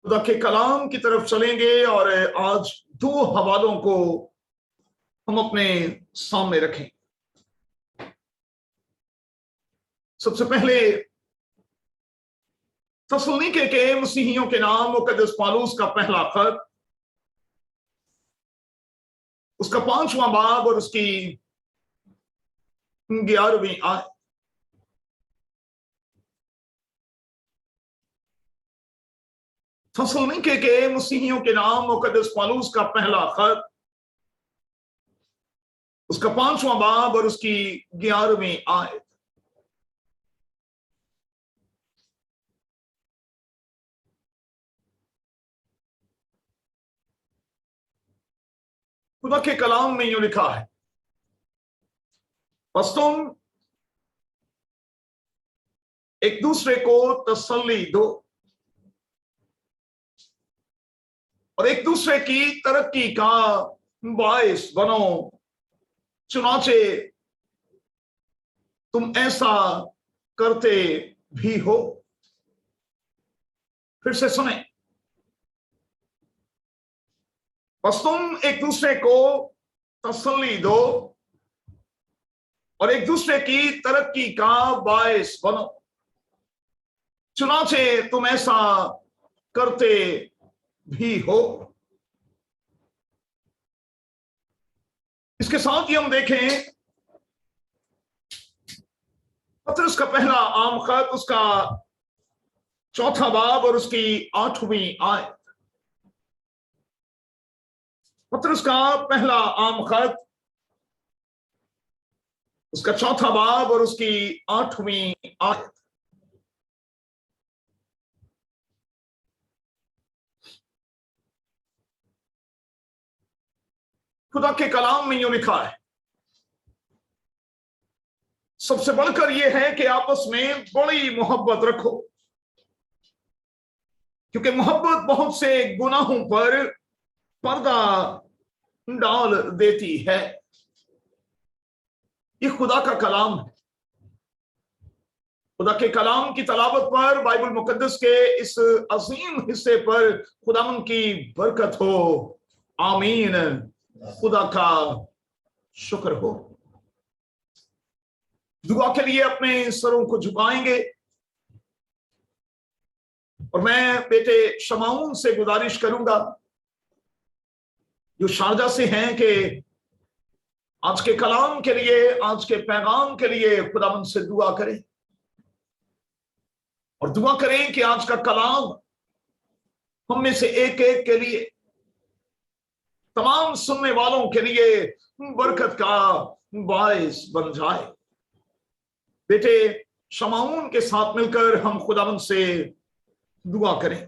खुदा के कलाम की तरफ चलेंगे और आज दो हवालों को हम अपने सामने रखें। सबसे पहले थिस्सलुनीके के मसीहियों के नाम मुकद्दस पौलुस का पहला खत, उसका 5वां बाब और उसकी 11वीं आयत। थिस्सलुनीके के मसीहियों के नाम मुकद्दस पौलुस का पहला खत, उसका 5वां बाब और उसकी 11वीं आयत। खुदा के कलाम में यूं लिखा है, बस तुम एक दूसरे को तसल्ली दो और एक दूसरे की तरक्की का बायस बनो, चुनाचे तुम ऐसा करते भी हो। फिर से सुने, बस तुम एक दूसरे को तसल्ली दो और एक दूसरे की तरक्की का बायस बनो, चुनाचे तुम ऐसा करते भी हो। इसके साथ ही हम देखें पतरस का पहला आम खत, उसका 4था बाब और उसकी 8वीं आयत। पतरस का पहला आम खत, उसका 4था बाब और उसकी 8वीं आयत। खुदा के कलाम में यूं लिखा है, सबसे बढ़कर यह है कि आपस में बड़ी मोहब्बत रखो, क्योंकि मोहब्बत बहुत से गुनाहों पर पर्दा डाल देती है। यह खुदा का कलाम है। खुदा के कलाम की तलावत पर, बाइबल मुकद्दस के इस अजीम हिस्से पर खुदावन की बरकत हो। आमीन। खुदा का शुक्र हो। दुआ के लिए अपने सरों को झुकाएंगे और मैं बेटे शमाउन से गुजारिश करूंगा जो शारजा से हैं कि आज के कलाम के लिए, आज के पैगाम के लिए खुदावन से दुआ करें और दुआ करें कि आज का कलाम हम में से एक एक के लिए, तमाम सुनने वालों के लिए बरकत का बायस बन जाए। बेटे शमाउन के साथ मिलकर हम खुदावन से दुआ करें।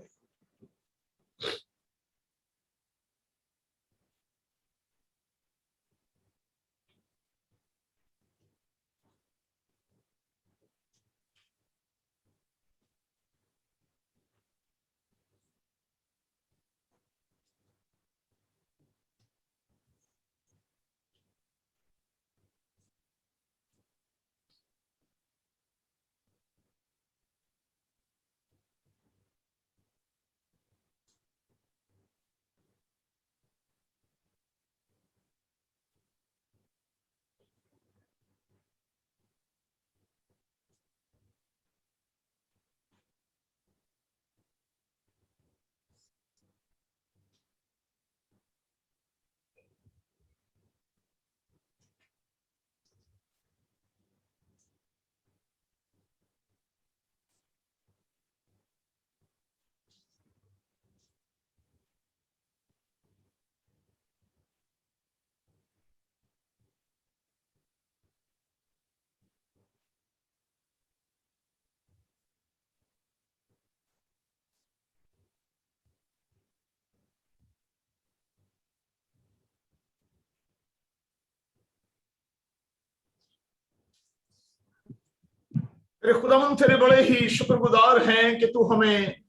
तेरे खुदावन तेरे बड़े ही शुक्रगुजार हैं कि तू हमें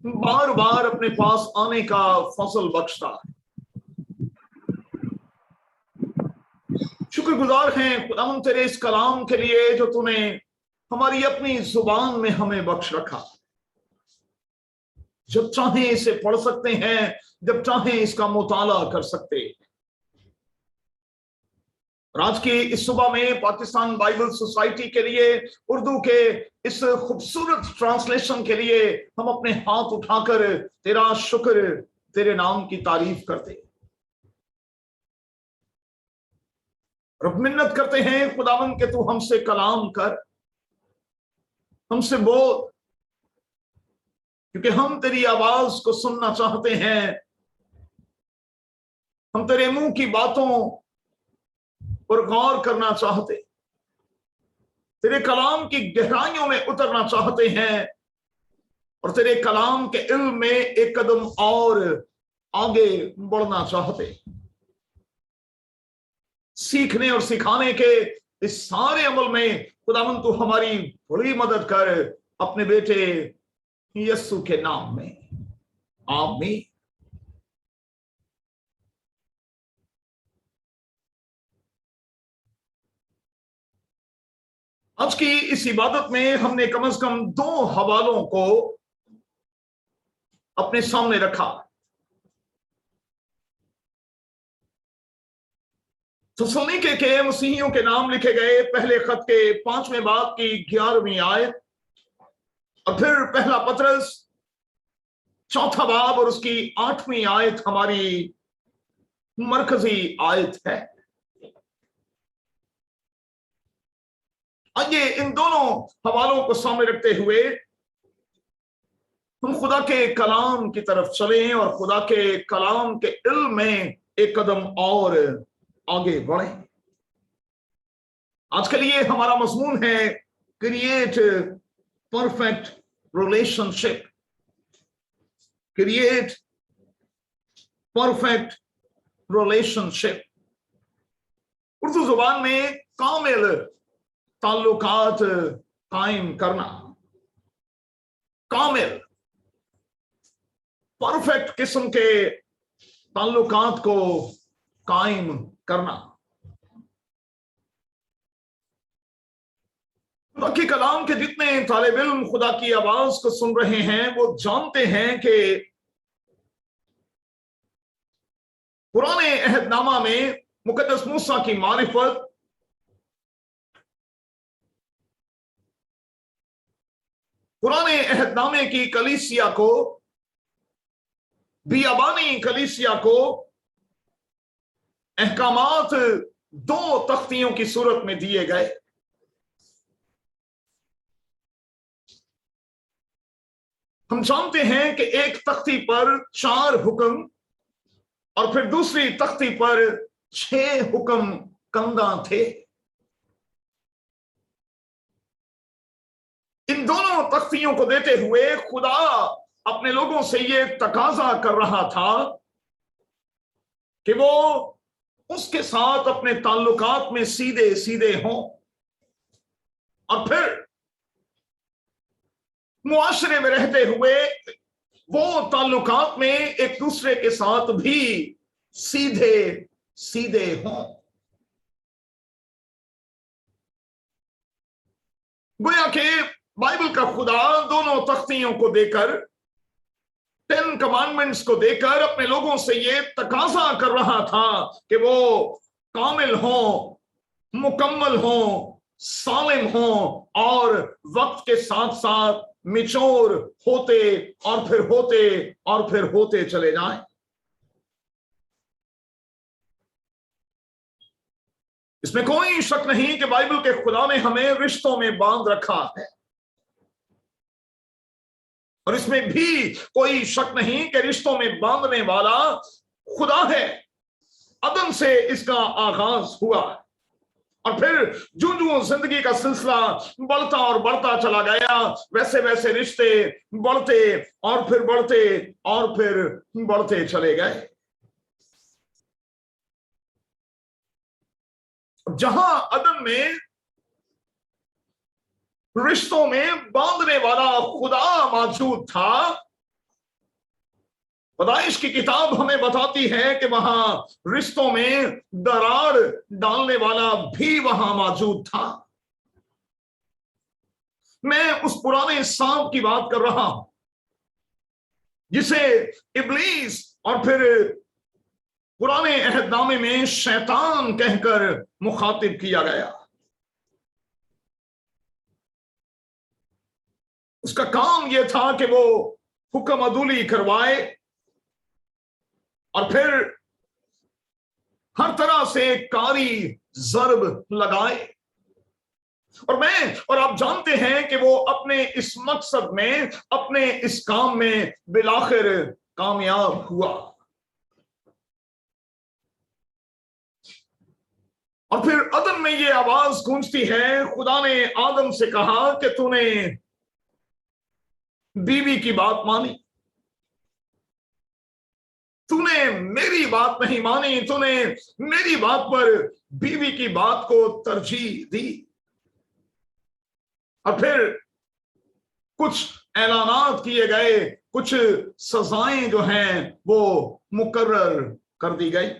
बार बार अपने पास आने का फजल बख्शता है। शुक्रगुजार हैं खुदावन तेरे इस कलाम के लिए जो तूने हमारी अपनी जुबान में हमें बख्श रखा। जब चाहें इसे पढ़ सकते हैं, जब चाहें इसका मुताला कर सकते हैं। और आज की इस सुबह में पाकिस्तान बाइबल सोसाइटी के लिए उर्दू के इस खूबसूरत ट्रांसलेशन के लिए हम अपने हाथ उठाकर तेरा शुक्र, तेरे नाम की तारीफ करते हैं। और मिन्नत करते हैं खुदावंद के तू हमसे कलाम कर, हमसे बोल, क्योंकि हम तेरी आवाज को सुनना चाहते हैं। हम तेरे मुंह की बातों पर गौर करना चाहते, तेरे कलाम की गहराइयों में उतरना चाहते हैं और तेरे कलाम के इल्म में एक कदम और आगे बढ़ना चाहते। सीखने और सिखाने के इस सारे अमल में खुदावंद तू हमारी बड़ी मदद कर, अपने बेटे यीशु के नाम में, आमीन। आज की इस इबादत में हमने कम से कम 2 हवालों को अपने सामने रखा। थिस्सलुनीके के मसीहियों के नाम लिखे गए पहले खत के 5वें बाब की 11वीं आयत, और फिर पहला पतरस 4था बाब और उसकी 8वीं आयत हमारी मरकजी आयत है। आइए इन दोनों हवालों को सामने रखते हुए हम खुदा के कलाम की तरफ चलें और खुदा के कलाम के इल्म में एक कदम और आगे बढ़ें। आज के लिए हमारा मजमून है create perfect relationship. Create perfect relationship. Urdu जुबान में कामिल ताल्लुकात कायम करना, कामिल परफेक्ट किस्म के ताल्लुकात को कायम करना। बाकी कलाम के जितने तालिब इल्म खुदा की आवाज को सुन रहे हैं वो जानते हैं कि पुराने अहदनामा में मुकद्दस मूसा की मारिफत, पुराने अहदनामे की कलीसिया को, बियाबानी कलीसिया को अहकामात 2 तख्तियों की सूरत में दिए गए। हम जानते हैं कि एक तख्ती पर 4 हुक्म और फिर दूसरी तख्ती पर 6 हुक्म कंदा थे। इन दोनों तख्तियों को देते हुए खुदा अपने लोगों से ये तकाजा कर रहा था कि वो उसके साथ अपने ताल्लुकात में सीधे सीधे हों और फिर मुआशरे में रहते हुए वो ताल्लुकात में एक दूसरे के साथ भी सीधे सीधे हों। गोया कि बाइबल का खुदा दोनों तख्तियों को देकर, 10 कमांडमेंट्स को देकर अपने लोगों से ये तकाजा कर रहा था कि वो कामिल हों, मुकम्मल हों, सालिम हों और वक्त के साथ साथ मिचोर होते और फिर होते और फिर होते चले जाएं। इसमें कोई शक नहीं कि बाइबल के खुदा ने हमें रिश्तों में बांध रखा है, और इसमें भी कोई शक नहीं कि रिश्तों में बांधने वाला खुदा है। अदम से इसका आगाज हुआ और फिर जो जो जिंदगी का सिलसिला बढ़ता और बढ़ता चला गया, वैसे वैसे रिश्ते बढ़ते और फिर बढ़ते और फिर बढ़ते चले गए। जहां अदम में रिश्तों में बांधने वाला खुदा मौजूद था, पैदाइश की किताब हमें बताती है कि वहां रिश्तों में दरार डालने वाला भी वहां मौजूद था। मैं उस पुराने सांप की बात कर रहा हूं जिसे इब्लीस और फिर पुराने अहदनामे में शैतान कहकर मुखातिब किया गया। उसका काम यह था कि वो हुक्म अदूली करवाए और फिर हर तरह से कारी जर्ब लगाए। और आप जानते हैं कि वो अपने इस मकसद में, अपने इस काम में बिलाखिर कामयाब हुआ। और फिर अदन में ये आवाज गूंजती है, खुदा ने आदम से कहा कि तूने बीवी की बात मानी, तूने मेरी बात नहीं मानी, तूने मेरी बात पर बीवी की बात को तरजीह दी। और फिर कुछ ऐलानात किए गए, कुछ सजाएं जो हैं वो मुकर्रर कर दी गई।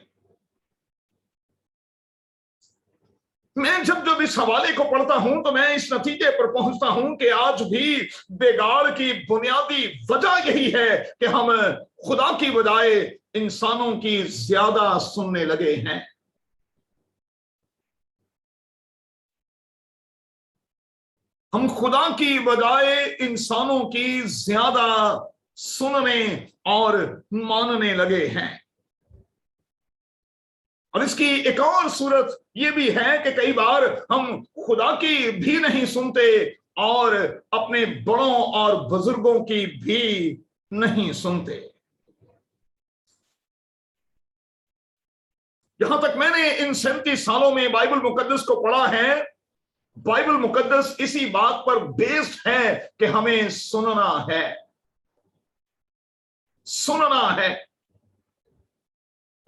मैं जब जब इस हवाले को पढ़ता हूं तो मैं इस नतीजे पर पहुंचता हूं कि आज भी बिगाड़ की बुनियादी वजह यही है कि हम खुदा की बजाय इंसानों की ज्यादा सुनने लगे हैं। हम खुदा की बजाय इंसानों की ज्यादा सुनने और मानने लगे हैं। और इसकी एक और सूरत यह भी है कि कई बार हम खुदा की भी नहीं सुनते और अपने बड़ों और बुजुर्गों की भी नहीं सुनते। जहां तक मैंने इन 37 सालों में बाइबल मुकद्दस को पढ़ा है, बाइबल मुकद्दस इसी बात पर बेस्ड है कि हमें सुनना है, सुनना है।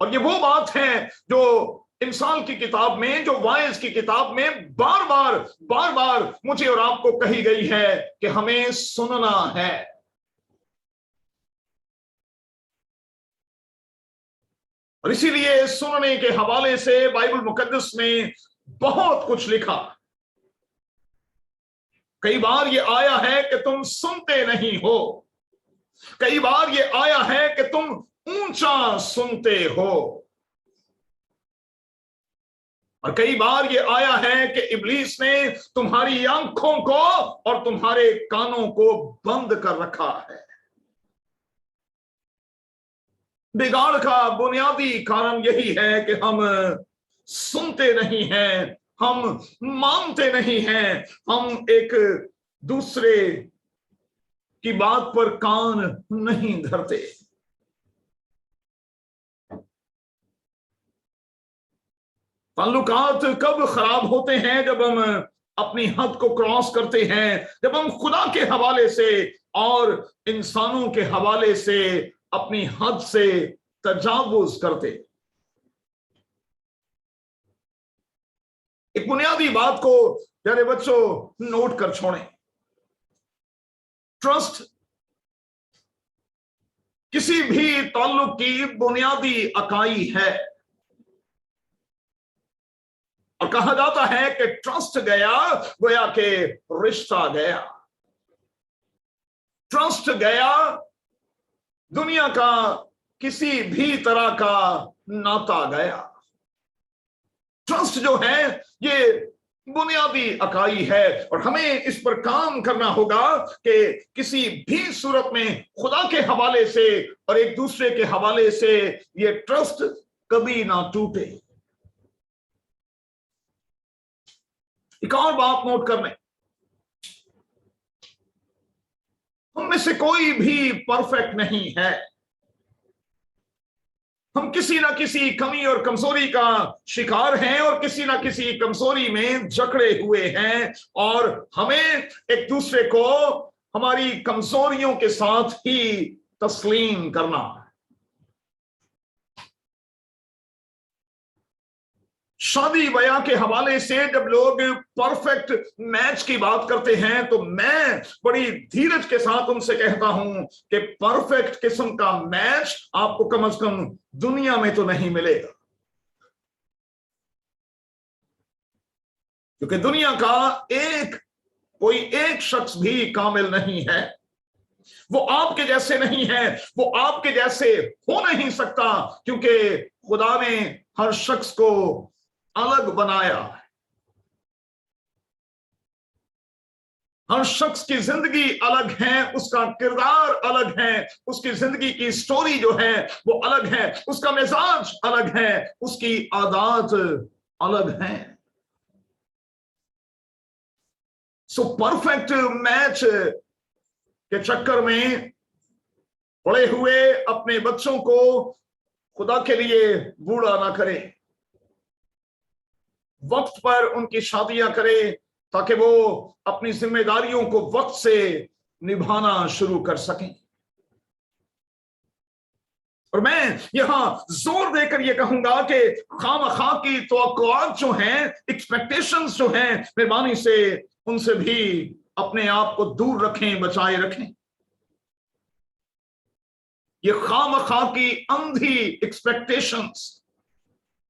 और ये वो बात है जो इंसान की किताब में, जो वाइज की किताब में बार बार मुझे और आपको कही गई है कि हमें सुनना है। और इसीलिए सुनने के हवाले से बाइबल मुकद्दस में बहुत कुछ लिखा। कई बार ये आया है कि तुम सुनते नहीं हो, कई बार ये आया है कि तुम ऊंचा सुनते हो, और कई बार ये आया है कि इब्लीस ने तुम्हारी आंखों को और तुम्हारे कानों को बंद कर रखा है। बिगाड़ का बुनियादी कारण यही है कि हम सुनते नहीं हैं, हम मानते नहीं हैं, हम एक दूसरे की बात पर कान नहीं धरते। ताल्लुकात कब खराब होते हैं? जब हम अपनी हद को क्रॉस करते हैं, जब हम खुदा के हवाले से और इंसानों के हवाले से अपनी हद से तजावुज करते। एक बुनियादी बात को प्यारे बच्चों नोट कर छोड़ें। ट्रस्ट किसी भी ताल्लुक की बुनियादी इकाई है। और कहा जाता है कि ट्रस्ट गया गोया के रिश्ता गया। ट्रस्ट गया, दुनिया का किसी भी तरह का नाता गया। ट्रस्ट जो है ये बुनियादी इकाई है और हमें इस पर काम करना होगा कि किसी भी सूरत में खुदा के हवाले से और एक दूसरे के हवाले से ये ट्रस्ट कभी ना टूटे। एक और बात नोट कर लें, हम में से कोई भी परफेक्ट नहीं है। हम किसी ना किसी कमी और कमजोरी का शिकार हैं और किसी ना किसी कमजोरी में जकड़े हुए हैं, और हमें एक दूसरे को हमारी कमजोरियों के साथ ही तस्लीम करना है। शादी ब्याह के हवाले से जब लोग परफेक्ट मैच की बात करते हैं तो मैं बड़ी धीरज के साथ उनसे कहता हूं कि परफेक्ट किस्म का मैच आपको कम से कम दुनिया में तो नहीं मिलेगा, क्योंकि दुनिया का एक कोई एक शख्स भी कामिल नहीं है, वो आपके जैसे नहीं है, वो आपके जैसे हो नहीं सकता, क्योंकि खुदा ने हर शख्स को अलग बनाया। हर शख्स की जिंदगी अलग है, उसका किरदार अलग है, उसकी जिंदगी की स्टोरी जो है वो अलग है, उसका मिजाज अलग है, उसकी आदत अलग है। सो परफेक्ट मैच के चक्कर में पड़े हुए अपने बच्चों को खुदा के लिए बूढ़ा ना करें, वक्त पर उनकी शादियां करें ताकि वो अपनी जिम्मेदारियों को वक्त से निभाना शुरू कर सकें। और मैं यहां जोर देकर यह कहूंगा कि खामखा की तवक्कुआत जो हैं, एक्सपेक्टेशंस जो हैं, मेहरबानी से उनसे भी अपने आप को दूर रखें, बचाए रखें। ये खामखा की अंधी एक्सपेक्टेशंस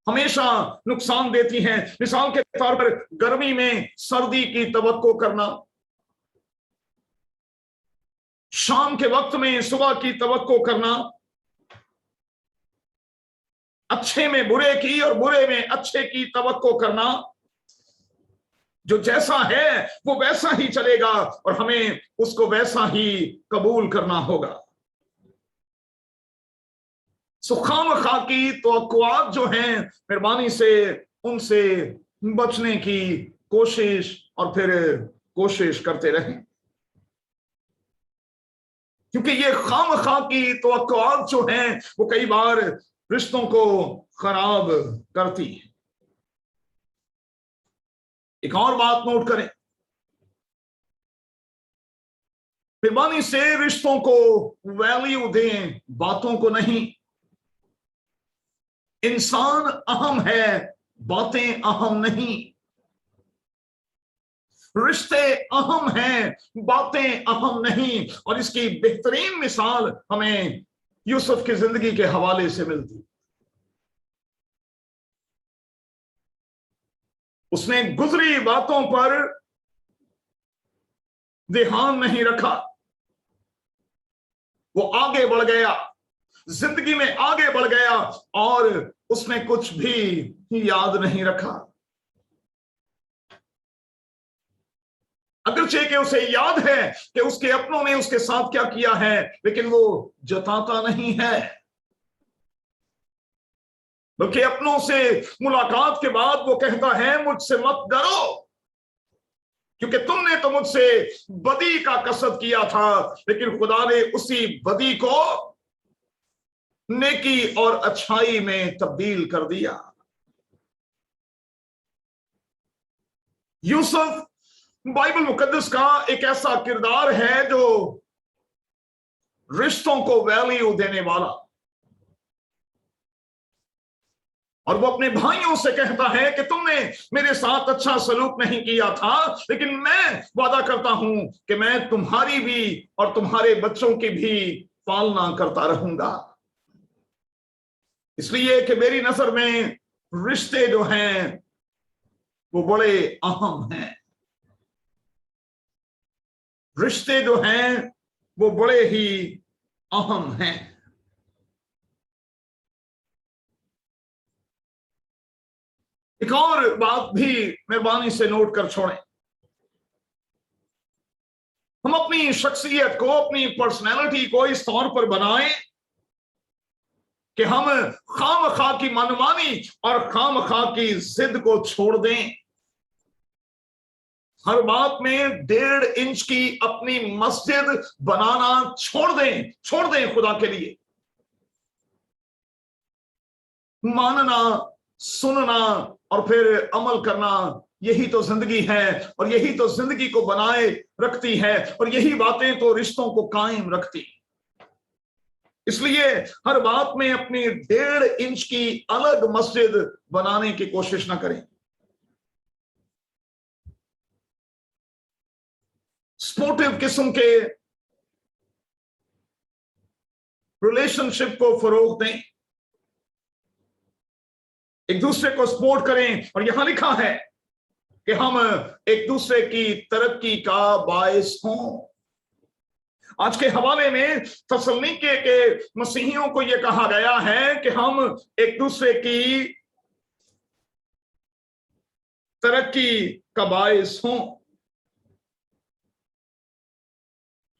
हमेशा नुकसान देती हैं। मिसाल के तौर पर गर्मी में सर्दी की तवक्को करना, शाम के वक्त में सुबह की तवक्को करना, अच्छे में बुरे की और बुरे में अच्छे की तवक्को करना। जो जैसा है वो वैसा ही चलेगा और हमें उसको वैसा ही कबूल करना होगा। खामखा की तवक्कुआत जो हैं, मेहरबानी से उनसे बचने की कोशिश और फिर कोशिश करते रहें, क्योंकि ये खामखा की तवक्कुआत जो हैं वो कई बार रिश्तों को खराब करती है। एक और बात नोट करें, मेहरबानी से रिश्तों को वैल्यू दें, बातों को नहीं। इंसान अहम है, बातें अहम नहीं। रिश्ते अहम हैं, बातें अहम नहीं। और इसकी बेहतरीन मिसाल हमें यूसुफ की जिंदगी के हवाले से मिलती। उसने गुजरी बातों पर ध्यान नहीं रखा, वो आगे बढ़ गया, जिंदगी में आगे बढ़ गया और उसने कुछ भी याद नहीं रखा। अगरचे कि उसे याद है कि उसके अपनों ने उसके साथ क्या किया है, लेकिन वो जताता नहीं है, बल्कि अपनों से मुलाकात के बाद वो कहता है मुझसे मत डरो, क्योंकि तुमने तो मुझसे बदी का कसद किया था, लेकिन खुदा ने उसी बदी को नेकी और अच्छाई में तब्दील कर दिया। यूसुफ बाइबल मुकद्दस का एक ऐसा किरदार है जो रिश्तों को वैल्यू देने वाला, और वो अपने भाइयों से कहता है कि तुमने मेरे साथ अच्छा सलूक नहीं किया था, लेकिन मैं वादा करता हूं कि मैं तुम्हारी भी और तुम्हारे बच्चों की भी पालना करता रहूंगा। इसलिए कि मेरी नजर में रिश्ते जो हैं वो बड़े अहम हैं। रिश्ते जो हैं वो बड़े ही अहम हैं। एक और बात भी मेहरबानी से नोट कर छोड़ें, हम अपनी शख्सियत को, अपनी पर्सनैलिटी को इस तौर पर बनाएं कि हम खामखा की मनमानी और खामखा की जिद को छोड़ दें। हर बात में 1.5 इंच की अपनी मस्जिद बनाना छोड़ दें खुदा के लिए। मानना, सुनना और फिर अमल करना, यही तो जिंदगी है और यही तो जिंदगी को बनाए रखती है और यही बातें तो रिश्तों को कायम रखती। इसलिए हर बात में अपनी 1.5 इंच की अलग मस्जिद बनाने की कोशिश ना करें। स्पोर्टिव किस्म के रिलेशनशिप को फरोग दें, एक दूसरे को सपोर्ट करें। और यहां लिखा है कि हम एक दूसरे की तरक्की का बायस हों। आज के हवाले में थस्सलुनीके के मसीहियों को यह कहा गया है कि हम एक दूसरे की तरक्की का बायस हों।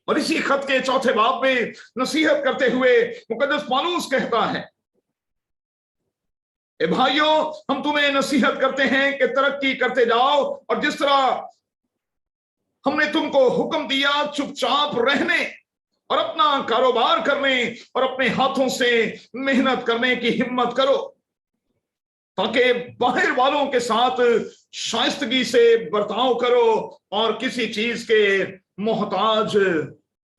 और इसी खत के चौथे बाब में नसीहत करते हुए मुकद्दस पौलुस कहता है, ए भाइयों, हम तुम्हें नसीहत करते हैं कि तरक्की करते जाओ, और जिस तरह हमने तुमको हुक्म दिया चुपचाप रहने और अपना कारोबार करने और अपने हाथों से मेहनत करने की हिम्मत करो, ताकि बाहर वालों के साथ शाइस्तगी से बर्ताव करो और किसी चीज के मोहताज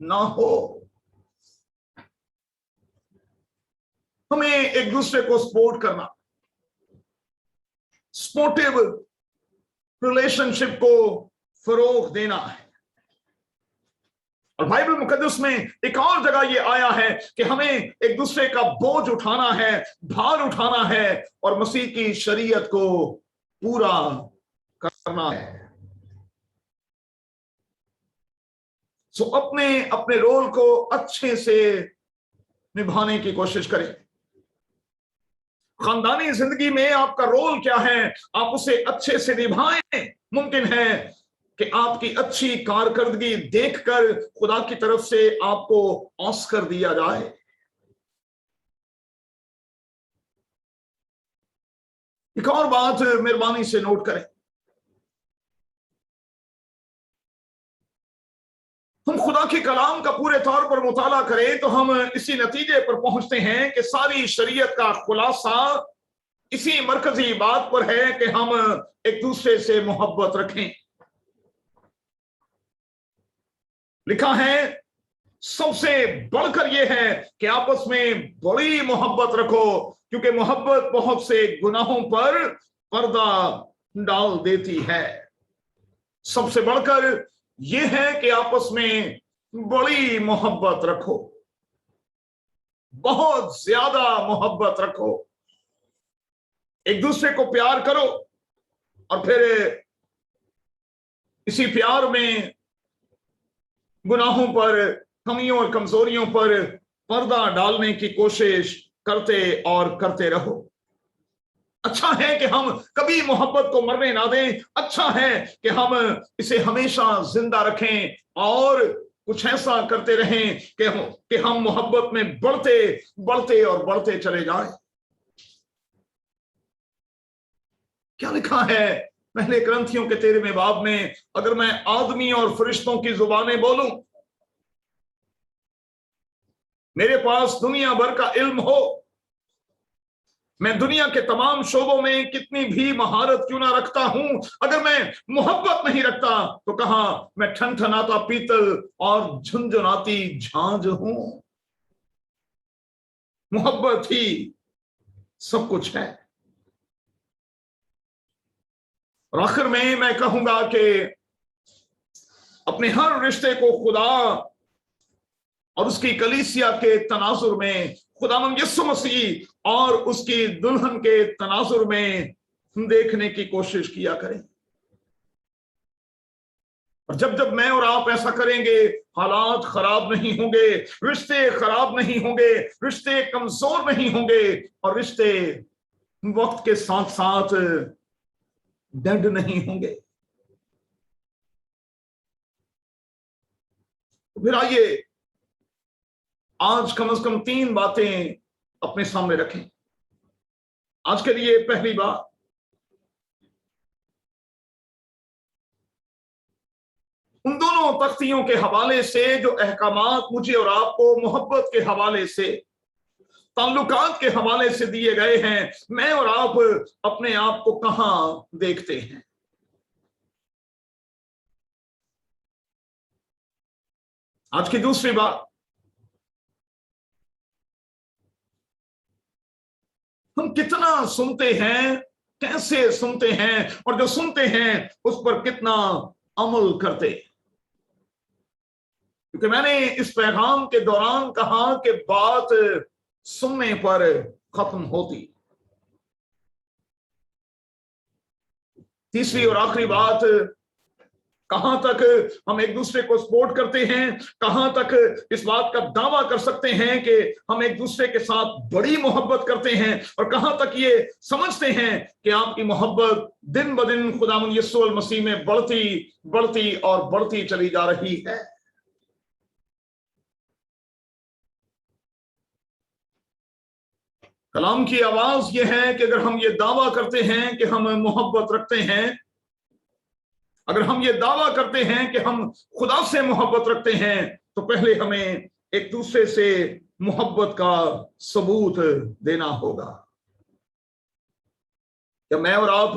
ना हो। हमें एक दूसरे को सपोर्ट करना, स्पोर्टिव रिलेशनशिप को फरोग देना है। और बाइबल मुकद्दस में एक और जगह ये आया है कि हमें एक दूसरे का बोझ उठाना है, भार उठाना है और मसीह की शरीयत को पूरा करना है। सो अपने अपने रोल को अच्छे से निभाने की कोशिश करें। खानदानी जिंदगी में आपका रोल क्या है, आप उसे अच्छे से निभाएं। मुमकिन है कि आपकी अच्छी कारकर्दगी देखकर खुदा की तरफ से आपको ऑस्कर दिया जाए। एक और बात मेहरबानी से नोट करें, हम खुदा के कलाम का पूरे तौर पर मुताला करें तो हम इसी नतीजे पर पहुंचते हैं कि सारी शरीयत का खुलासा इसी मरकजी बात पर है कि हम एक दूसरे से मोहब्बत रखें। लिखा है, सबसे बढ़कर यह है कि आपस में बड़ी मोहब्बत रखो, क्योंकि मोहब्बत बहुत से गुनाहों पर पर्दा डाल देती है। सबसे बढ़कर यह है कि आपस में बड़ी मोहब्बत रखो, बहुत ज्यादा मोहब्बत रखो, एक दूसरे को प्यार करो, और फिर इसी प्यार में गुनाहों पर, कमियों और कमजोरियों पर पर्दा डालने की कोशिश करते और करते रहो। अच्छा है कि हम कभी मोहब्बत को मरने ना दें, अच्छा है कि हम इसे हमेशा जिंदा रखें और कुछ ऐसा करते रहें कि हम मोहब्बत में बढ़ते बढ़ते और बढ़ते चले जाएं। क्या लिखा है पहले ग्रंथियों के 13वें बाब में, अगर मैं आदमी और फरिश्तों की जुबानें बोलूं, मेरे पास दुनिया भर का इल्म हो, मैं दुनिया के तमाम शोबों में कितनी भी महारत क्यों ना रखता हूं, अगर मैं मोहब्बत नहीं रखता तो कहां मैं ठनठनाता पीतल और झुनझुनाती झांझ हूं। मोहब्बत ही सब कुछ है। और आखिर में मैं कहूंगा कि अपने हर रिश्ते को खुदा और उसकी कलीसिया के तनाजुर में, खुदावंद यीशु मसीह और उसकी दुल्हन के तनाजुर में देखने की कोशिश किया करें। और जब जब मैं और आप ऐसा करेंगे, हालात खराब नहीं होंगे, रिश्ते खराब नहीं होंगे, रिश्ते कमजोर नहीं होंगे, और रिश्ते वक्त के साथ साथ डेड नहीं होंगे। फिर आइए आज कम से कम 3 बातें अपने सामने रखें। आज के लिए पहली बात, उन दोनों तख्तियों के हवाले से जो अहकामात मुझे और आपको मोहब्बत के हवाले से, ताल्लुकात के हवाले से दिए गए हैं, मैं और आप अपने आप को कहां देखते हैं। आज की दूसरी बात, हम कितना सुनते हैं, कैसे सुनते हैं, और जो सुनते हैं उस पर कितना अमल करते। क्योंकि मैंने इस पैगाम के दौरान कहा कि बात सुनने पर खत्म होती। तीसरी और आखिरी बात, कहां तक हम एक दूसरे को सपोर्ट करते हैं, कहां तक इस बात का दावा कर सकते हैं कि हम एक दूसरे के साथ बड़ी मोहब्बत करते हैं, और कहां तक ये समझते हैं कि आपकी मोहब्बत दिन ब दिन खुदावंद यीशु मसीह में बढ़ती बढ़ती और बढ़ती चली जा रही है। कलाम की आवाज यह है कि अगर हम ये दावा करते हैं कि हम मोहब्बत रखते हैं, अगर हम ये दावा करते हैं कि हम खुदा से मोहब्बत रखते हैं, तो पहले हमें एक दूसरे से मोहब्बत का सबूत देना होगा। क्या मैं और आप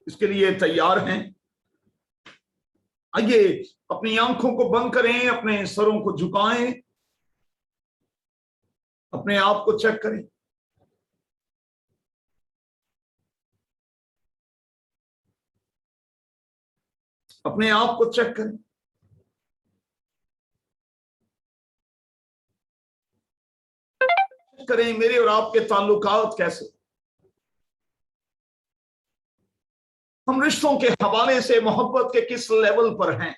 इसके लिए तैयार हैं? आइए अपनी आंखों को बंद करें, अपने सरों को झुकाएं, अपने आप को चेक करें। अपने आप को चेक करें। करें मेरे और आपके ताल्लुकात कैसे, हम रिश्तों के हवाले से मोहब्बत के किस लेवल पर हैं,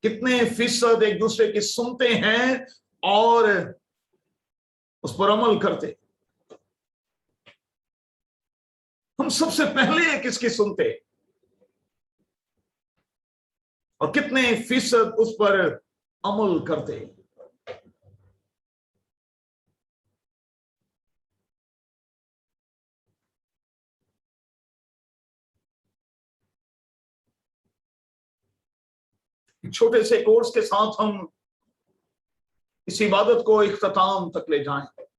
कितने फीसद एक दूसरे की सुनते हैं और उस पर अमल करते। हम सबसे पहले किसकी सुनते और कितने फीसद उस पर अमल करते। छोटे से कोर्स के साथ हम इस इबादत को इख्तिताम तक ले जाएं।